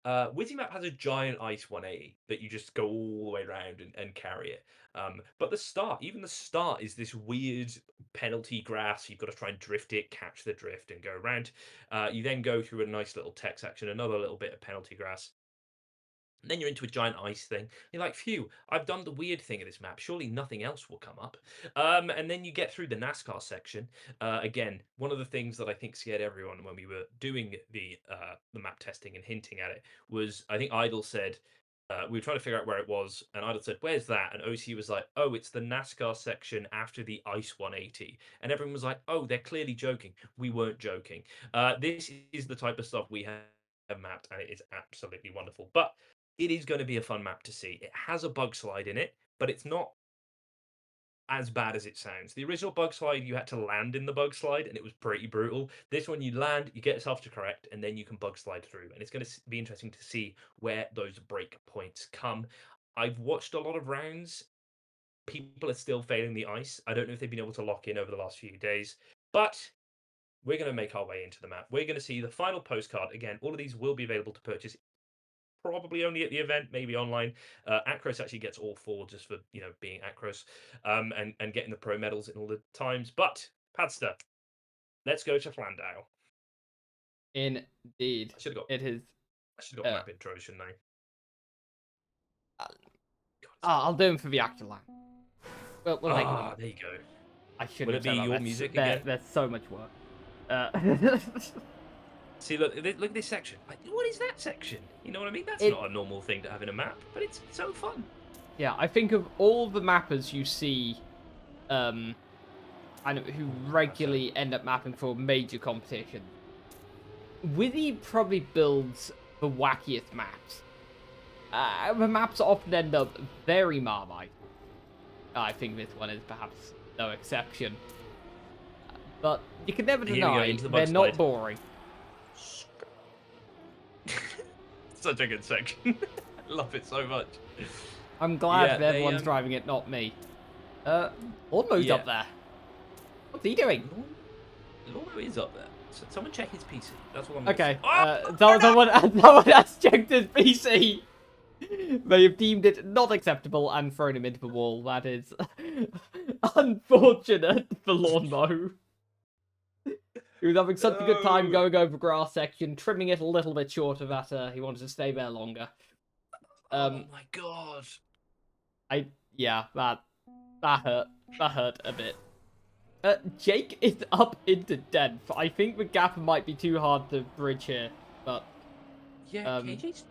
Wizzy map has a giant ice 180 that you just go all the way around and carry it. But even the start is this weird penalty grass. You've got to try and drift it, catch the drift, and go around. You then go through a nice little tech section, another little bit of penalty grass. And then you're into a giant ice thing. You're like, phew, I've done the weird thing of this map. Surely nothing else will come up. And then you get through the NASCAR section. Again, one of the things that I think scared everyone when we were doing the map testing and hinting at it was I think Idle said, we were trying to figure out where it was, and Idle said, "Where's that?" And OC was like, "Oh, it's the NASCAR section after the Ice 180." And everyone was like, "Oh, they're clearly joking." We weren't joking. This is the type of stuff we have mapped, and it is absolutely wonderful. But it is going to be a fun map to see. It has a bug slide in it, but it's not as bad as it sounds. The original bug slide, you had to land in the bug slide, and it was pretty brutal. This one, you land, you get yourself to correct, and then you can bug slide through. And it's going to be interesting to see where those break points come. I've watched a lot of rounds. People are still failing the ice. I don't know if they've been able to lock in over the last few days, but we're going to make our way into the map. We're going to see the final postcard. Again, all of these will be available to purchase probably only at the event, maybe online. Akros actually gets all 4 just for being Akros, and getting the pro medals in all the times. But Padster, let's go to Flandau. Indeed. I should have got It is. I should have got Uh, map intro, shouldn't I? uh, God, it's I'll do them for the actor line. We'll make it work. there you go. I Will shouldn't it have be said that. your music There, again? there's so much work. See, look at this section. Like, what is that section? You know what I mean? That's It not a normal thing to have in a map, but it's so fun. Yeah, I think of all the mappers you see, and who regularly end up mapping for major competitions. Withy probably builds the wackiest maps. The maps often end up very Marmite. I think this one is perhaps no exception. But you can never Here we go, deny into the they're bug not slide. boring. Such a good section. I love it so much. I'm glad Yeah, everyone's driving it, not me. Almost up there. What's he doing? Lormo is up there. So someone check his PC. That's what I'm Okay, no! someone has checked his PC. They have deemed it not acceptable and thrown him into the wall. That is unfortunate for Lawnmow. He was having such a good time No. going over grass section, trimming it a little bit shorter that he wanted to stay there longer. Oh my god. Yeah, that hurt. That hurt a bit. Jake is up into 10th. I think the gap might be too hard to bridge here, but Yeah, KJ's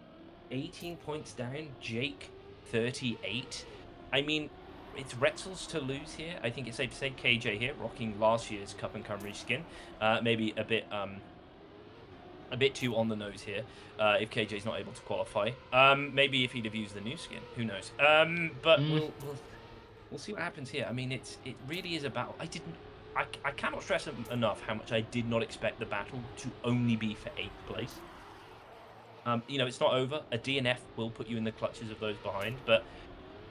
18 points down, Jake 38. I mean, it's Retzel's to lose here. I think it's safe to say KJ here, rocking last year's Cup and Cymru skin. Maybe a bit too on the nose here. If KJ's not able to qualify, maybe if he'd have used the new skin, who knows? But we'll see what happens here. I mean, it really is a battle. I cannot stress enough how much I did not expect the battle to only be for 8th place. It's not over. A DNF will put you in the clutches of those behind, but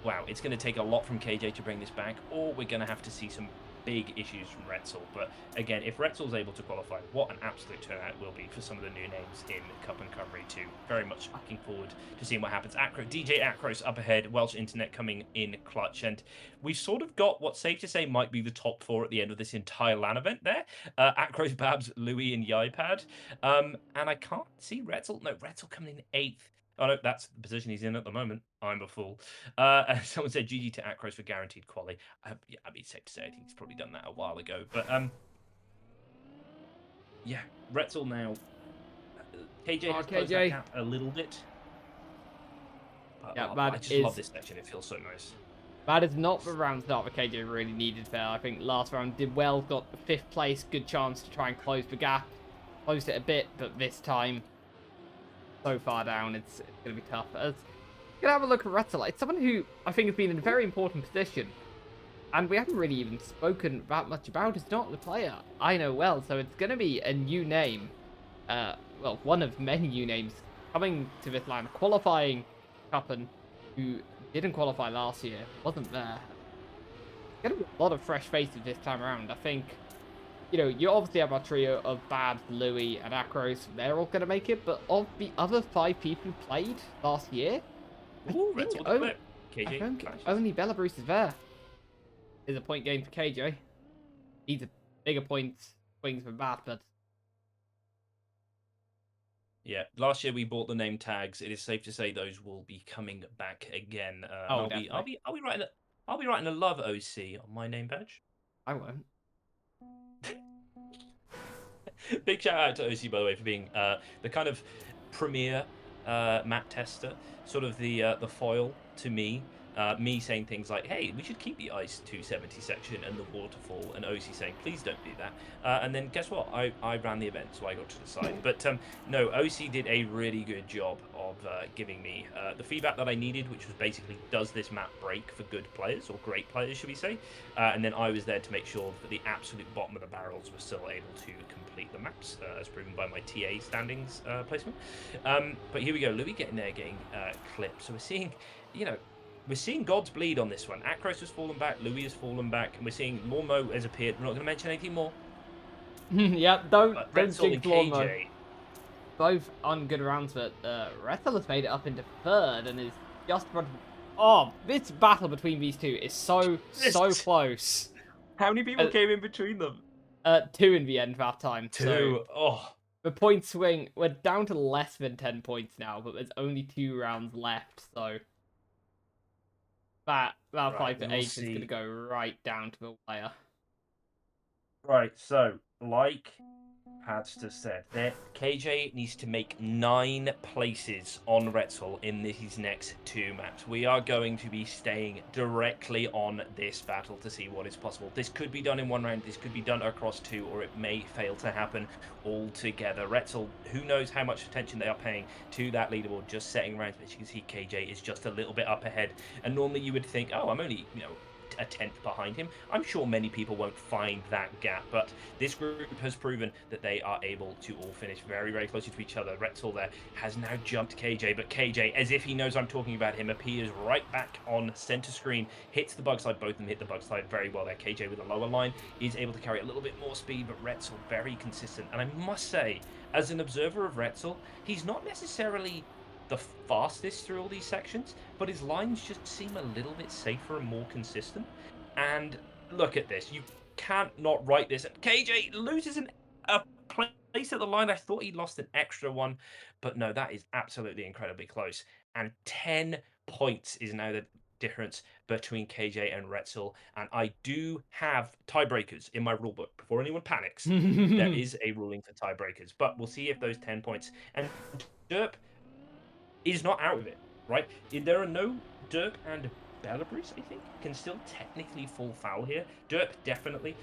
wow, it's going to take a lot from KJ to bring this back, or we're going to have to see some big issues from Retzel. But again, if Retzel's able to qualify, what an absolute turnout will be for some of the new names in Cup and Cymru too. Very much looking forward to seeing what happens. DJ Akros up ahead, Welsh Internet coming in clutch, and we've sort of got what's safe to say might be the top 4 at the end of this entire LAN event there. Akros, Babs, Louis, and Yipad. And I can't see Retzel. No, Retzel coming in 8th. Oh no, that's the position he's in at the moment. I'm a fool. Someone said GG to Akros for guaranteed quali. Yeah, I mean, safe to say, I think he's probably done that a while ago. But yeah, Retzel now. KJ has closed that gap a little bit. But, yeah, I just love this section. It feels so nice. That is not the round start that KJ really needed there. I think last round did well, got 5th place, good chance to try and close the gap. Closed it a bit, but this time, so far down, it's going to be tough. As gonna have a look at Retzel. It's someone who I think has been in a very important position, and we haven't really even spoken that much about. It's not the player I know well, so it's going to be a new name. Well, one of many new names coming to this land, qualifying Cwpan, who didn't qualify last year, wasn't there. Going to be a lot of fresh faces this time around. I think, you obviously have a trio of Babs, Louis, and Akros. They're all going to make it, but of the other 5 people who played last year, Ooh, Retzel with the flip. KJ, I think only Belarus is there. Is a point game for KJ. He's a bigger points swings than that, but yeah, last year we bought the name tags. It is safe to say those will be coming back again. oh, I'll be writing a love OC on my name badge. I won't. Big shout out to OC, by the way, for being the kind of premier map tester, sort of the foil to me. Me saying things like, hey, we should keep the ice 270 section and the waterfall, and OC saying, please don't do that. And then guess what? I ran the event, so I got to decide. But no, OC did a really good job of giving me the feedback that I needed, which was basically, does this map break for good players, or great players, should we say? And then I was there to make sure that the absolute bottom of the barrels were still able to complete the maps, as proven by my TA standings placement. But here we go, Louis getting there, getting clipped. So we're seeing, we're seeing God's bleed on this one. Akros has fallen back, Louis has fallen back, and we're seeing Lormo has appeared. We're not going to mention anything more. Yeah, don't Retzel jinx and Lawnmower. KJ both on good rounds, but Rettel has made it up into third and is just about. Oh, this battle between these two is so Just close. how many people Uh, came in between them? Two in the end that time. So Two. Oh, the point swing, we're down to less than 10 points now, but there's only 2 rounds left. So that right. fight We for will eighth is gonna see. go right down to the wire. Right. So, like Hadster said that KJ needs to make 9 places on Retzel in these next 2 maps. We are going to be staying directly on this battle to see what is possible. This could be done in 1 round, this could be done across 2, or it may fail to happen altogether. Retzel, who knows how much attention they are paying to that leaderboard, just setting rounds, but you can see KJ is just a little bit up ahead. And normally you would think, oh, I'm only, a tenth behind him. I'm sure many people won't find that gap, but this group has proven that they are able to all finish very, very closely to each other. Retzel there has now jumped KJ, but KJ, as if he knows I'm talking about him, appears right back on center screen, hits the bug slide. Both of them hit the bug slide very well there. KJ with a lower line is able to carry a little bit more speed, but Retzel very consistent. And I must say, as an observer of Retzel, he's not necessarily the fastest through all these sections, but his lines just seem a little bit safer and more consistent. And look at this. You can't not write this. KJ loses a place at the line. I thought he lost an extra one, but no, that is absolutely incredibly close. And 10 points is now the difference between KJ and Retzel. And I do have tiebreakers in my rulebook. Before anyone panics, there is a ruling for tiebreakers, but we'll see if those 10 points. And Derp is not out of it, right? There are no Derp and Belarus, I think, can still technically fall foul here. Derp definitely,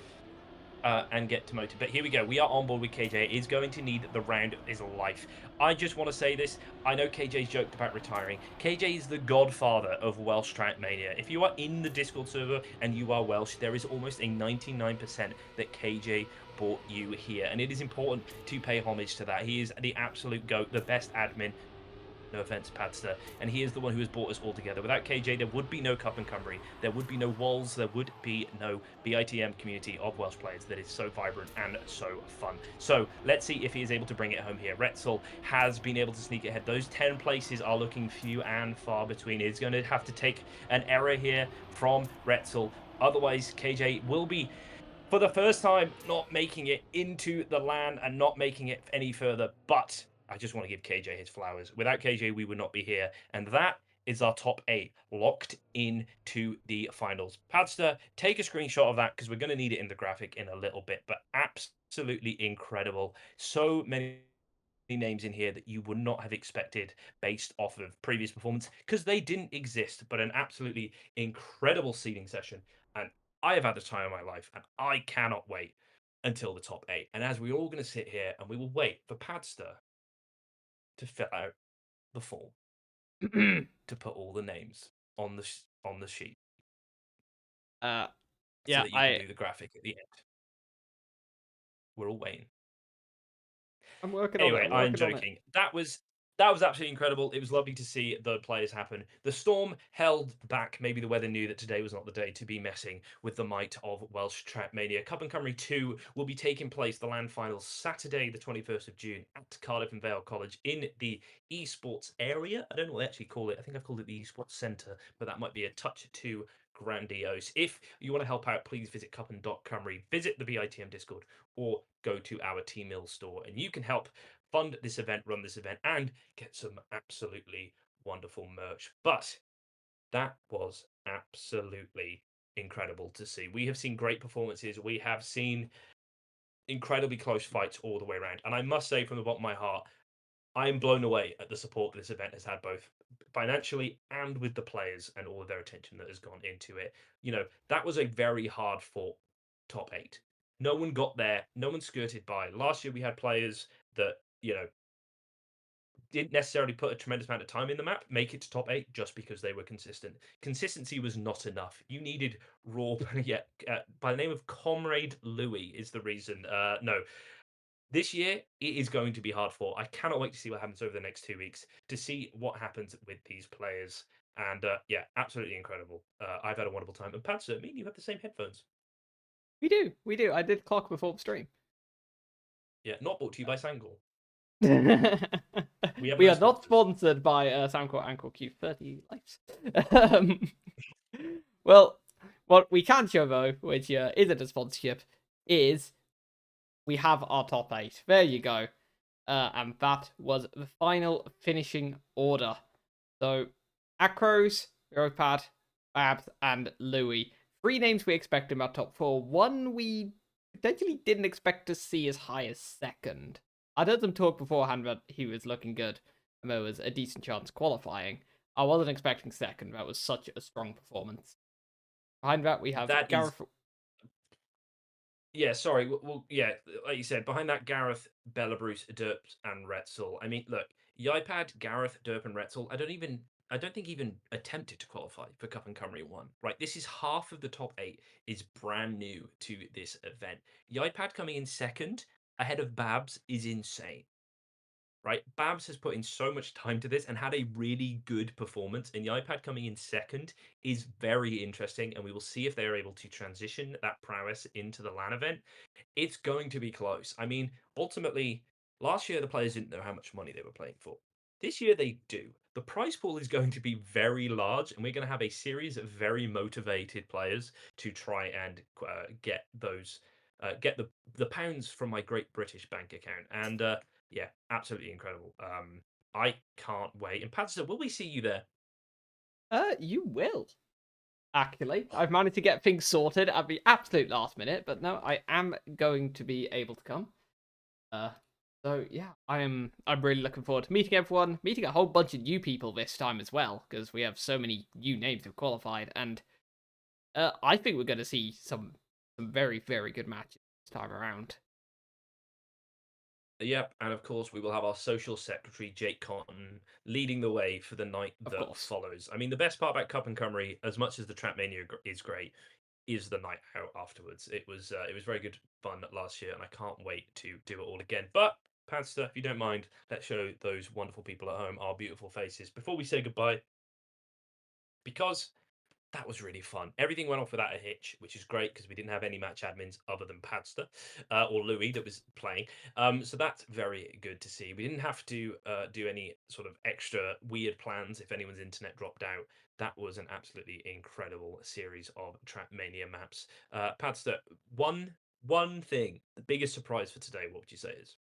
and get demoted. But here we go. We are on board with KJ. Is going to need the round of his life. I just want to say this. I know KJ's joked about retiring. KJ is the godfather of Welsh Track Mania. If you are in the Discord server and you are Welsh, there is almost a 99% that KJ brought you here. And it is important to pay homage to that. He is the absolute GOAT, the best admin. No offense, Padster. And he is the one who has brought us all together. Without KJ, there would be no Cup and Cymru. There would be no walls. There would be no BITM community of Welsh players that is so vibrant and so fun. So let's see if he is able to bring it home here. Retzel has been able to sneak ahead. Those 10 places are looking few and far between. He's going to have to take an error here from Retzel. Otherwise, KJ will be, for the first time, not making it into the LAN and not making it any further. But I just want to give KJ his flowers. Without KJ, we would not be here. And that is our top 8 locked into the finals. Padster, take a screenshot of that because we're going to need it in the graphic in a little bit. But absolutely incredible. So many names in here that you would not have expected based off of previous performance because they didn't exist, but an absolutely incredible seeding session. And I have had the time of my life, and I cannot wait until the top 8. And as we're all going to sit here and we will wait for Padster to fill out the form to put all the names on the sheet uh, so yeah, that you can do the graphic at the end. We're all waiting. I'm working on it. Anyway, I'm I'm working on it. joking. That was absolutely incredible. It was lovely to see the players happen. The storm held back. Maybe the weather knew that today was not the day to be messing with the might of Welsh Track Mania. Cup and Cymru 2 will be taking place, the land finals, Saturday, the 21st of June at Cardiff and Vale College in the esports area. I don't know what they actually call it. I think I've called it the esports centre, but that might be a touch too grandiose. If you want to help out, please visit cupan.cymru, visit the BITM Discord, or go to our T-Mill store, and you can help fund this event, run this event, and get some absolutely wonderful merch. But that was absolutely incredible to see. We have seen great performances. We have seen incredibly close fights all the way around. And I must say, from the bottom of my heart, I am blown away at the support this event has had, both financially and with the players and all of their attention that has gone into it. That was a very hard fought top 8. No one got there. No one skirted by. Last year we had players that, didn't necessarily put a tremendous amount of time in the map, make it to top 8 just because they were consistent. Consistency was not enough. You needed raw, yeah, by the name of Comrade Louis is the reason. No, this year, it is going to be hard fought. I cannot wait to see what happens over the next 2 weeks, to see what happens with these players. And yeah, absolutely incredible. I've had a wonderful time. And Panzer, me and you have the same headphones. We do. I did clock before the stream. Yeah, not brought to you by Sangor. We have We no are not sponsors. sponsored by Soundcore Anchor Q30 likes. um, well, what we can show though, which isn't a sponsorship, is we have our top 8. There you go. And that was the final finishing order. So, Acros, Ropad, Babs, and Louis. 3 names we expect in our top 4. One we potentially didn't expect to see as high as second. I'd heard them talk beforehand that he was looking good, and there was a decent chance qualifying. I wasn't expecting second. That was such a strong performance. Behind that, we have That is Gareth. Yeah, sorry. Well, yeah, like you said, behind that, Gareth, Bellabrus, Derp, and Retzel. I mean, look, Yipad, Gareth, Derp, and Retzel. I don't think even attempted to qualify for Cup and Cymru one. Right, this is half of the top 8 is brand new to this event. Yipad coming in second ahead of Babs is insane. Right, Babs has put in so much time to this and had a really good performance, and the iPad coming in second is very interesting, and we will see if they are able to transition that prowess into the LAN event. It's going to be close. I mean, ultimately, last year the players didn't know how much money they were playing for. This year they do. The prize pool is going to be very large, and we're going to have a series of very motivated players to try and get those, get the pounds from my Great British Bank account. And yeah, absolutely incredible. I can't wait. And Patterson, will we see you there? You will. Actually, I've managed to get things sorted at the absolute last minute, but no, I am going to be able to come. Uh, so yeah, I'm really looking forward to meeting everyone, meeting a whole bunch of new people this time as well, because we have so many new names who've qualified, and I think we're going to see some very very good matches this time around. Yep, and of course we will have our social secretary Jake Cotton leading the way for the night Of that course. follows. I mean, the best part about Cup and Cymru, as much as the Trap Mania is great, is the night out afterwards. It was very good fun last year, and I can't wait to do it all again. But Panster, if you don't mind, let's show those wonderful people at home our beautiful faces before we say goodbye, because that was really fun. Everything went off without a hitch, which is great because we didn't have any match admins other than Padster or Louis that was playing. So that's very good to see. We didn't have to do any sort of extra weird plans if anyone's internet dropped out. That was an absolutely incredible series of Trapmania maps. Padster, one thing, the biggest surprise for today, what would you say is?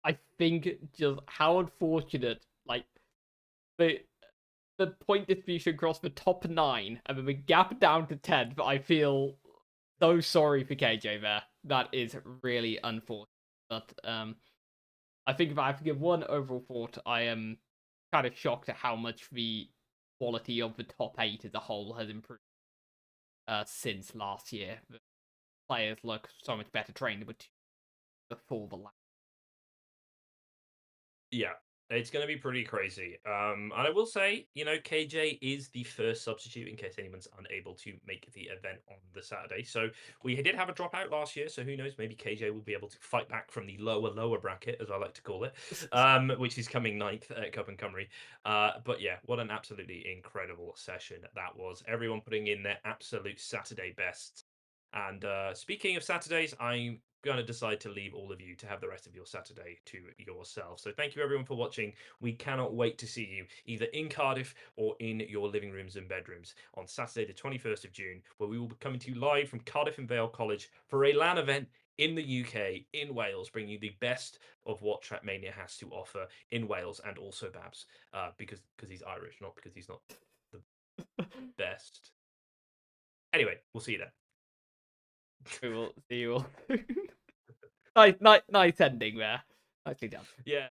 I think just how unfortunate, like the the point distribution across the top 9 and then the gap down to 10th. I feel so sorry for KJ there. That is really unfortunate. But I think if I have to give one overall thought, I am kind of shocked at how much the quality of the top 8 as a whole has improved since last year. The players look so much better trained before the last. Yeah, it's going to be pretty crazy. And I will say, you know, KJ is the first substitute in case anyone's unable to make the event on the Saturday. So we did have a dropout last year. So who knows? Maybe KJ will be able to fight back from the lower bracket, as I like to call it, which is coming ninth at Cup and Cymru. But yeah, what an absolutely incredible session that was. Everyone putting in their absolute Saturday best. And speaking of Saturdays, I'm going to decide to leave all of you to have the rest of your Saturday to yourself. So thank you everyone for watching. We cannot wait to see you either in Cardiff or in your living rooms and bedrooms on Saturday, the 21st of June, where we will be coming to you live from Cardiff and Vale College for a LAN event in the UK, in Wales, bringing you the best of what Trapmania has to offer in Wales and also Babs, because he's Irish, not because he's not the best. Anyway, we'll see you then. We will see you all. Nice ending there. Nicely done. Yeah.